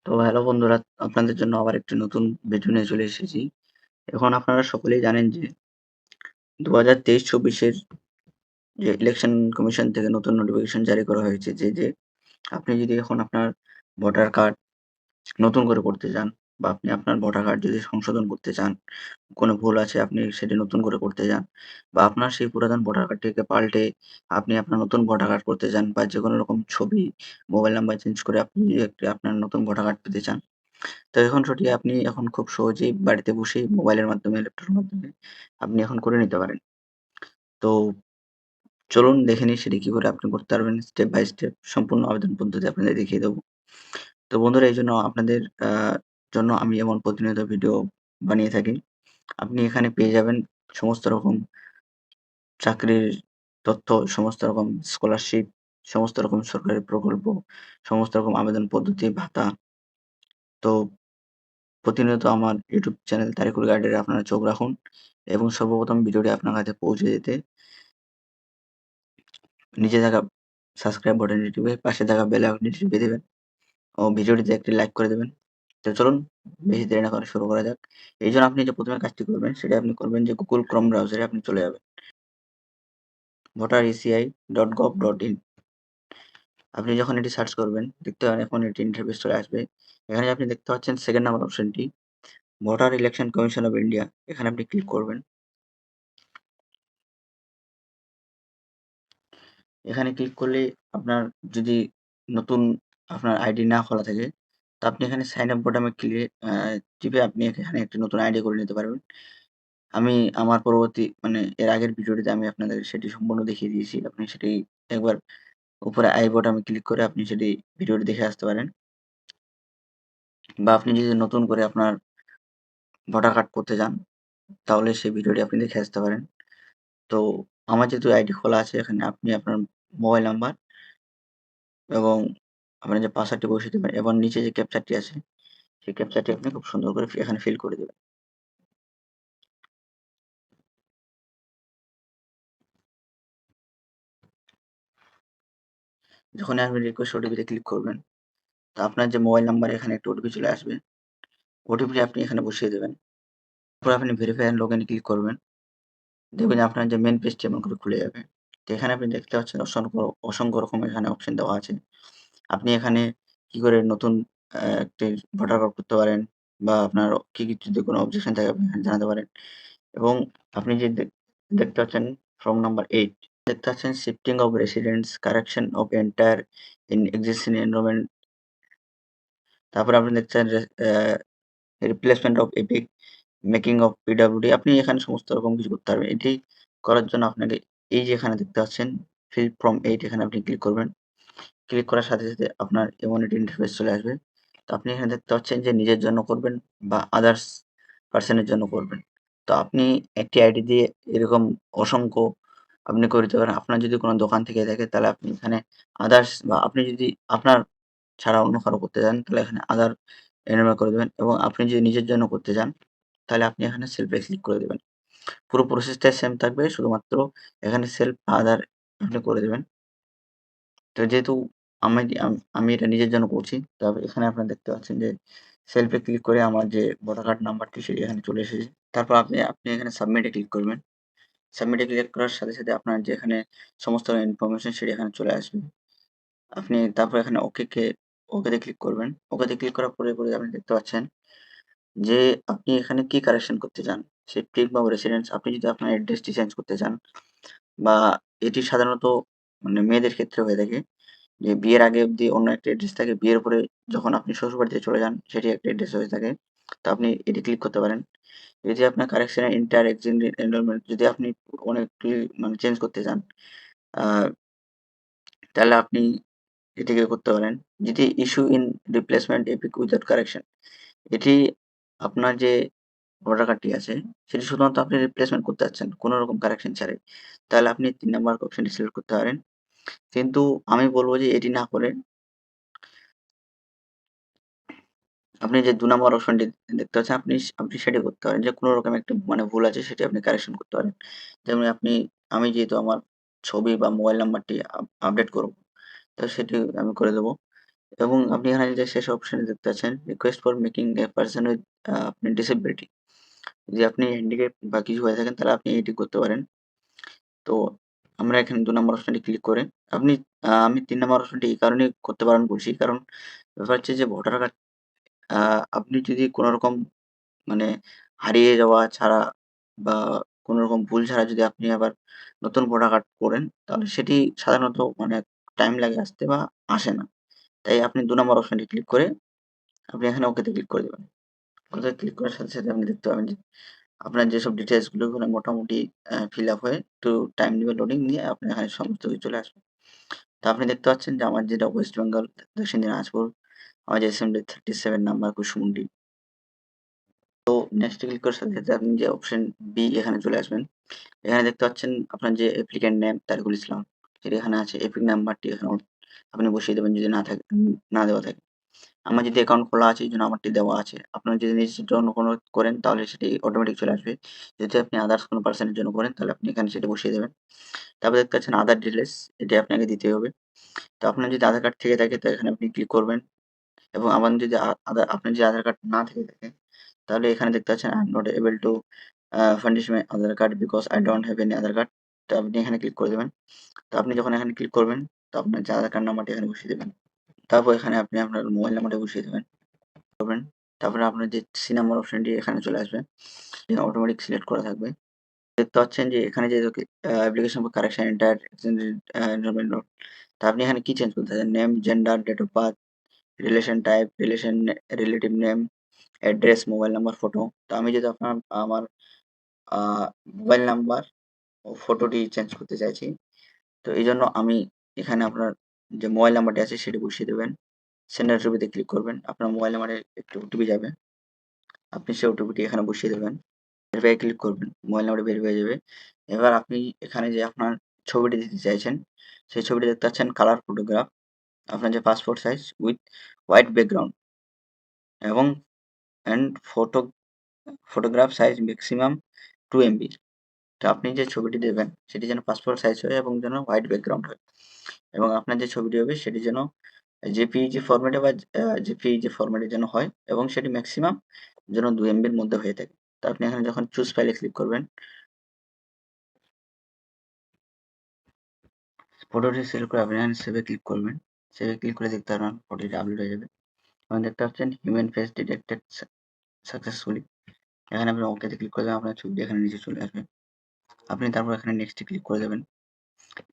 তো হ্যালো বন্ধুরা, আপনাদের জন্য আবার একটি নতুন ভিডিও নিয়ে চলে এসেছি। এখন আপনারা সকলেই জানেন যে 2023-24 যে ইলেকশন কমিশন থেকে নতুন নোটিফিকেশন জারি করা হয়েছে যে আপনি যদি এখন আপনার ভোটার কার্ড নতুন করে করতে চান বা আপনি আপনার ভোটার কার্ড যদি সংশোধন করতে চান, কোনো ভুল আছে আপনি সেটি নতুন করে করতে চান বা আপনার সেই পুরাতন ভোটার কার্ডটিকে পাল্টে আপনি আপনার নতুন ভোটার কার্ড করতে চান বা যেকোনো রকম ছবি, মোবাইল নাম্বার চেঞ্জ করে আপনি যদি একটি আপনার নতুন ভোটার কার্ড পেতে চান, তো এখন সেটি আপনি এখন খুব সহজেই বাড়িতে বসেই মোবাইলের মাধ্যমে, ল্যাপটপের মাধ্যমে আপনি এখন করে নিতে পারেন। তো চলুন দেখে নিই সেটি কি করে আপনি করতে পারবেন স্টেপ বাই স্টেপ সম্পূর্ণ আবেদন পদ্ধতি আপনাদের দেখিয়ে দেবো। তো বন্ধুরা এইজন্য আপনাদের জন্য আমি এমন প্রতিনিয়ত ভিডিও বানিয়ে থাকি। আপনি এখানে পেয়ে যাবেন সমস্ত রকম চাকরির তথ্য, সমস্ত রকম স্কলারশিপ, সমস্ত রকম সরকারি প্রকল্প, সমস্ত রকম আবেদন পদ্ধতি, ভাতা। তো প্রতিনিয়ত আমার ইউটিউব চ্যানেল তারিকুল গাইডে আপনারা চোখ রাখুন এবং সর্বপ্রথম ভিডিওটি আপনার কাছে পৌঁছে যেতে নিচে থাকা সাবস্ক্রাইব বাটনটি টিপে পাশে থাকা বেল আইকনটি টিপে দেবেন ও ভিডিওটিতে একটি লাইক করে দেবেন। তো চলুন বেশি দেরি না করে শুরু করা যাক। এইজন্য আপনি যে প্রথমে কাজটি করবেন সেটা আপনি করবেন যে Google Chrome ব্রাউজারে আপনি চলে যাবেন। votereci.gov.in আপনি যখন এটি সার্চ করবেন দেখতে পাবেন এখন এটি ইন্টারফেস চলে আসবে। এখানে আপনি দেখতে পাচ্ছেন সেকেন্ড নাম্বার অপশনটি voter election commission of India, এখানে আপনি ক্লিক করবেন। এখানে ক্লিক করলে আপনার যদি নতুন আপনার আইডি না খোলা থাকে, তো আপনি এখানে সাইন আপ বোতামে টিপে আপনি এখানে একটি নতুন আইডি করে নিতে পারবেন। আমি আমার পরবর্তী এর আগের ভিডিওটিতে আমি আপনাদের সেটি সম্পূর্ণ দেখিয়ে দিয়েছি। আপনি সেটি একবার উপরে আই বোতামে ক্লিক করে আপনি সেটি ভিডিওটি দেখে আসতে পারেন। বা আপনি যদি নতুন করে আপনার ভোটার কার্ড করতে চান, তাহলে সেই ভিডিওটি আপনি দেখে আসতে পারেন। তো আমার যেহেতু আইডি খোলা আছে এখানে আপনি আপনার মোবাইল নাম্বার এবং আপনার যে পাসওয়ার্ডটি বসিয়ে দেবেন এবং নিচে যে ক্যাপচারটি আছে সেই ক্যাপচারটি আপনি খুব সুন্দর করে এখানে ফিল করে দেবেন। যখনই আপনি রিকোয়েস্ট ওটিপিতে ক্লিক করবেন, তো আপনার যে মোবাইল নাম্বারে এখানে একটা ওটিপি চলে আসবে। ওটিপিটি আপনি এখানে বসিয়ে দেবেন। তারপর আপনি ভেরিফাই অ্যান্ড লগইনে ক্লিক করবেন। দেখবেন যে আপনার যে মেইন পেজটি এমন করে খুলে যাবে। তো এখানে আপনি দেখতে পাচ্ছেন অসংখ্য অসংখ্য রকম এখানে অপশন দেওয়া আছে। আপনি এখানে কি করে নতুন একটি ভোটার কার্ড করতে পারেন বা আপনার কি যদি কোনো অবজেকশন থাকে আপনি এখানে জানাতে পারেন এবং আপনি যে দেখতে পাচ্ছেন ফর্ম নাম্বার 8 দেখতে পাচ্ছেন shifting of residence, correction of entire in existing enrolment. তারপরে আপনি দেখছেন replacement of epic, making of PWD. আপনি এখানে সমস্ত রকম কিছু করতে পারবেন। এটি করার জন্য আপনাকে এই যে এখানে দেখতে পাচ্ছেন ফিল ফর্ম 8 এখানে আপনি ক্লিক করবেন। ক্লিক করার সাথে, সাথে আপনার এমন একটি ইন্টারফেস চলে আসবে। তো আপনি এখানে দেখতে পাচ্ছেন যে নিজের জন্য করবেন বা আদার্স পারসন এর জন্য করবেন। তো আপনি একটি আইডি দিয়ে এরকম অসংখ্য আপনি করে দিতে পারেন। আপনার যদি কোনো দোকান থেকে থাকে তাহলে আপনি এখানে আদার্স বা আপনি যদি আপনার ছাড়া অন্য কারো করতে চান তাহলে এখানে আদার এনরোল করে দেবেন এবং আপনি যদি নিজের জন্য করতে চান তাহলে আপনি এখানে সেলফ এ ক্লিক করে দেবেন। পুরো প্রসেসটাই সেম থাকবে, শুধুমাত্র এখানে সেলফ আদার আপনি করে দেবেন। তো যেহেতু আমি এটা নিজের জন্য করছি, তবে এখানে আপনারা দেখতে পাচ্ছেন যে সেলফ এ ক্লিক করে আমার যে ভোটার কার্ড নাম্বারটি সেটি এখানে চলে এসেছে। তারপর আপনি এখানে সাবমিট এ ক্লিক করবেন। সাবমিট এ ক্লিক করার সাথে, সাথে আপনার যে এখানে সমস্ত ইনফরমেশন সেটি এখানে চলে আসবে। আপনি তারপর এখানে ওকে তে ক্লিক করবেন। ওকে তে ক্লিক করার পরে আপনি দেখতে পাচ্ছেন যে আপনি এখানে কি কারেকশন করতে চান? শিফটিং বা রেসিডেন্স, আপনি যদি আপনার অ্যাড্রেসটি চেঞ্জ করতে চান বা এটি সাধারণত মেয়েদের ক্ষেত্রে হয়ে থাকে যে বিয়ের আগে অব্দি অন্য একটা অ্যাড্রেস থাকে। বিয়ের পরে যখন আপনি শ্বশুরবাড়িতে চলে যান সেটি একটা অ্যাড্রেস হয়ে থাকে। তো আপনি এটি ক্লিক করতে পারেন। যদি আপনার কারেকশন এর ইন্টার এক্সচেঞ্জ এনরোলমেন্ট যদি আপনি অনেক চেঞ্জ করতে চান, আ তাহলে আপনি এটিকে করতে পারেন। যদি issue in replacement epic without correction, এটি আপনার যে ভোটার কার্ডটি আছে সেটি শুধুমাত্র আপনি রিপ্লেসমেন্ট করতে চাচ্ছেন কোনো রকম কারেকশন ছাড়াই। তাহলে আপনি ৩ নাম্বার অপশনটি সিলেক্ট করতে পারেন। কিন্তু আমি বলব যে এটি না করে আপনি যে ২ নাম্বার অপশনটি দেখতে পাচ্ছেন আপনি সেটি করতে পারেন যে কোনো রকম একটা ভুল আছে সেটি আপনি কারেকশন করতে পারেন। যেমন আমি যেহেতু আমার ছবি বা মোবাইল নাম্বারটি আপডেট করব, তো সেটি আমি করে দেব। এবং আপনি এখানে যে শেষ অপশনে দেখতে পাচ্ছেন request for making a person with আপনি ডিসেবিলিটি। যদি আপনি হ্যান্ডিক্যাপ বা কিছু হয়ে থাকেন তাহলে আপনি এটি করতে পারেন। তো আমরা এখানে ২ নম্বর অপশনটি ক্লিক করে আপনি আমি ৩ নম্বর অপশনটি এই কারণেই করতে বারণ করছি। কারণ ব্যাপার হচ্ছে যে ভোটার কার্ড আ আপনি যদি কোনরকম মানে হারিয়ে যাওয়া ছাড়া বা কোনরকম ভুল ছাড়া যদি আপনি আবার নতুন ভোটার কার্ড করেন, তাহলে সেটি সাধারণত টাইম লাগে আসতে বা আসে না। তাই আপনি ২ নম্বর অপশনটি ক্লিক করে আপনি এখানে ওকেতে ক্লিক করে দেবেন। ওতে ক্লিক করার সাথে, সাথে আপনি দেখতে পাবেন যে আপনার যেসব ডিটেইলস গুলো ওখানে মোটামুটি ফিল আপ হয়ে একটু টাইম নিবে, লোডিং নিয়ে আপনার এখানে সমস্ত কিছু চলে আসবে। তো আপনি দেখতে পাচ্ছেন যে আমার যেটা ওয়েস্ট বেঙ্গল, দক্ষিণ দিনাজপুর, আমার যে অ্যাসেম্বলি 37 নাম্বার কুসুমুন্ডি। তো নেক্সট এ ক্লিক করার সাথে, সাথে আপনি যে অপশন বি এখানে চলে আসবেন। এখানে দেখতে পাচ্ছেন আপনার যে অ্যাপ্লিক্যান্ট নেম তারিকুল ইসলাম, যেটা এখানে আছে। এপিক নাম্বারটি এখানে আপনি বসিয়ে দেবেন যদি না থাকে, না দেওয়া থাকে। আমার যদি অ্যাকাউন্ট খোলা আছে এইজন্য আমারটি দেওয়া আছে। আপনারা যদি নিজের জন্য কোনো করেন তাহলে সেটি অটোমেটিক চলে আসবে। যদি আপনি আদার্স কোনো পারসনের জন্য করেন তাহলে আপনি এখানে সেটা বসিয়ে দেবেন। তারপর দেখতে পাচ্ছেন আধার ডিটেইলস, এটি আপনাকে দিতে হবে। তো আপনার যদি আধার কার্ড থেকে থাকে তো এখানে আপনি ক্লিক করবেন এবং আমার যদি আপনার যদি আধার কার্ড না থেকে থাকে তাহলে এখানে দেখতে পাচ্ছেন I am not able to furnish my Aadhaar card because I don't have any Aadhaar card. তো আপনি এখানে ক্লিক করে দেবেন। তো আপনি যখন এখানে ক্লিক করবেন তো আপনার যে আধার কার্ড নাম্বারটি এখানে বসিয়ে দেবেন। তারপর এখানে আপনি আপনার মোবাইল নাম্বারটা বসিয়ে দেবেন। করবেন। তারপরে আপনার যে সি নাম্বার অপশনটি এখানে চলে আসবে। এটা অটোমেটিক সিলেক্ট করা থাকবে। দেখতে পাচ্ছেন যে এখানে যে application for correction enter enrolment note. তা আপনি এখানে কি চেঞ্জ করতে চান? Name, gender, date of birth, relation type, relative name, address, mobile number, photo. তো আমি যদি আমার আ মোবাইল নাম্বার ও ফটোটি চেঞ্জ করতে চাইছি। তো এইজন্য আমি এখানে আপনার যে মোবাইল নাম্বারটি আছে সেটি বসিয়ে দেবেন। সেন্ড ওটিপিতে ক্লিক করবেন। আপনার মোবাইল নাম্বারে একটি ওটিপি যাবে। আপনি সেই ওটিপিটি এখানে বসিয়ে দেবেন। ভেরিফাই ক্লিক করবেন। মোবাইল নাম্বারটি ভেরিফাই হয়ে যাবে। এবার আপনি এখানে যে আপনার ছবিটি দিতে চাইছেন, সেই ছবিটি দেখতে পাচ্ছেন কালার ফটোগ্রাফ। আপনার যে passport size with white background এবং and photograph size maximum 2 MB. তো আপনি যে ছবিটি দেবেন সেটি যেন পাসপোর্ট সাইজ হয় এবং যেন হোয়াইট ব্যাকগ্রাউন্ড হয়। এবং আপনার যে ছবিটি হবে সেটি যেন জেপিইজি ফরম্যাটে বা জেপিইজি ফরম্যাটে যেন হয় এবং সেটি ম্যাক্সিমাম যেন 2 এমবির মধ্যে হয়ে থাকে। তো আপনি এখানে যখন চুজ ফাইলে ক্লিক করবেন, ফটোটি সিলেক্ট করে আপনি এখানে সেভে ক্লিক করবেন। সেভে ক্লিক করে দেখতে পারবেন ফটোটি আপলোড হয়ে যাবে। এবং দেখতে পাচ্ছেন হিউম্যান ফেস ডিটেক্টেড সাকসেসফুলি। এখানে আপনি ওকেতে ক্লিক করে দেবেন, আপনার ছবিটি এখানে নিচে চলে আসবে। আপনি তারপর এখানে নেক্সটে ক্লিক করে দেবেন।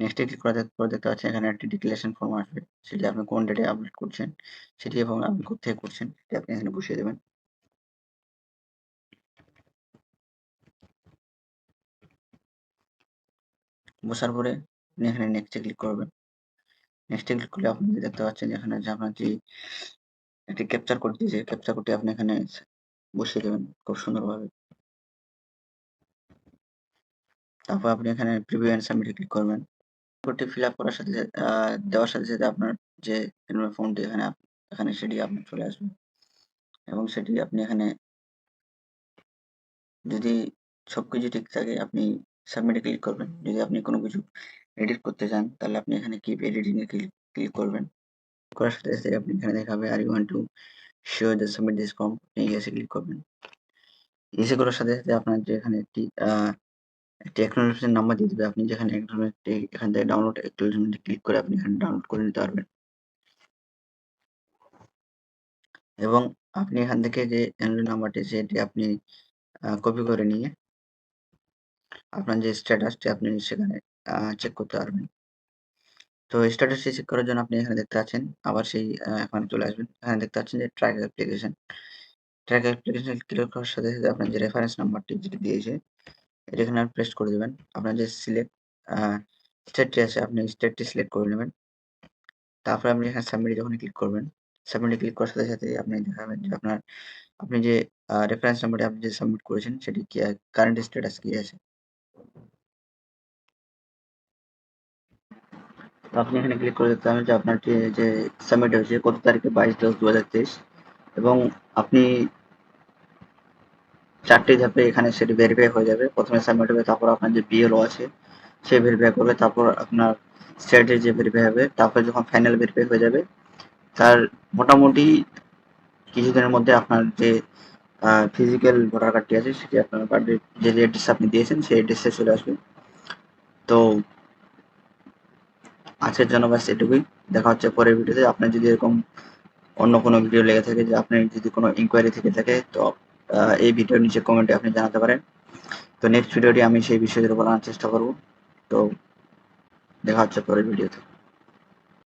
নেক্সটে ক্লিক করার পর দেখতে পাচ্ছেন এখানে একটি ডিক্লারেশন ফর্ম আসবে। সেটি আপনি কোন ডেটে আপলোড করছেন সেটি এবং আপনি কোত্থেকে করছেন সেটি আপনি এখানে বসিয়ে দেবেন। বসার পরে আপনি এখানে নেক্সটে ক্লিক করবেন। নেক্সটে ক্লিক করলে আপনি দেখতে পাচ্ছেন এখানে যে আপনার যে একটি ক্যাপচার কোড দিয়েছে, ক্যাপচার কোডটি আপনি এখানে বসিয়ে দেবেন খুব সুন্দরভাবে। তারপর আপনি এখানে প্রিভিউ অ্যান্ড সাবমিটে ক্লিক করবেন। কোডটি ফিল আপ করার সাথে, সাথে দেওয়ার সাথে, সাথে আপনার যে এনরোল ফর্মটি এখানে সেটি আপনার চলে আসবে এবং সেটি আপনি এখানে যদি সবকিছু ঠিক থাকে আপনি সাবমিটে ক্লিক করবেন। যদি আপনি কোনো কিছু এডিট করতে চান তাহলে আপনি এখানে কিপ এডিটিং এ ক্লিক করবেন। করার সাথে, সাথে আপনি এখানে দেখাবে are you want to show the submit this form, আপনি ইয়েস এ ক্লিক করবেন। ইয়েস এ করার সাথে, সাথে আপনার যে এখানে একটি অ্যাকনলেজমেন্ট নাম্বার দিয়ে দিবে। আপনি যেখানে অ্যাকনলেজমেন্টটি এখান থেকে ডাউনলোড অ্যাকনলেজমেন্ট এ ক্লিক করে আপনি এখানে ডাউনলোড করে নিতে পারবেন। এবং আপনি এখান থেকে যে অ্যানলাইন নাম্বারটি সেটি আপনি কপি করে নিয়ে আপনার যে স্ট্যাটাসটি আপনি সেখানে চেক করতে পারবেন। তো স্ট্যাটাসটি চেক করার জন্য আপনি এখানে দেখতে পাচ্ছেন আবার সেই এখানে চলে আসবেন। এখানে দেখতে পাচ্ছেন যে track application. Track application click করার সাথে, সাথে আপনার যে রেফারেন্স নাম্বারটি যেটি দিয়েছে এটা এখানে পেস্ট করে দিবেন। আপনার যে সিলেক্ট আ স্টেটটি আছে আপনি স্টেটটি সিলেক্ট করে নেবেন। তারপরে আপনি এখানে সাবমিটে যখন ক্লিক করবেন, সাবমিটে ক্লিক করার সাথে, সাথে আপনি দেখাবেন যে আপনি যে রেফারেন্স নাম্বারটি আপনি যে সাবমিট করেছেন সেটি কি কারেন্ট স্ট্যাটাস কি আছে। তো আপনি এখানে ক্লিক করে দেখতে পাবেন যে আপনার যে সাবমিট হয়েছে কত তারিখে 22/10/2023 এবং আপনি ৪ টি ধাপে এখানে সেটি ভেরিফাই হয়ে যাবে। ১ম এ সাবমিট হবে, তারপর আপনার যে বিএলও আছে সে ভেরিফাই করবে, তারপর আপনার স্টেটের যে ভেরিফাই হবে, তারপরে যখন ফাইনাল ভেরিফাই হয়ে যাবে তার মোটামুটি কিছুদিনের মধ্যে আপনার যে ফিজিক্যাল ভোটার কার্ডটি আছে সেটি আপনার কার্ডের যে অ্যাড্রেস আপনি দিয়েছেন সেই অ্যাড্রেসে চলে আসবে। তো আজকের জন্য ব্যাস এটুকুই। দেখা হচ্ছে পরের ভিডিওতে। আপনার যদি এরকম অন্য কোনো ভিডিও লেগে থাকে, যে আপনার যদি কোনো ইনকোয়ারি থেকে থাকে, তো এই ভিডিওর নিচে কমেন্টে আপনি জানাতে পারেন। তো নেক্সট ভিডিওটি আমি সেই বিষয়ের উপর আনার চেষ্টা করব। তো দেখা হচ্ছে পরের ভিডিওতে।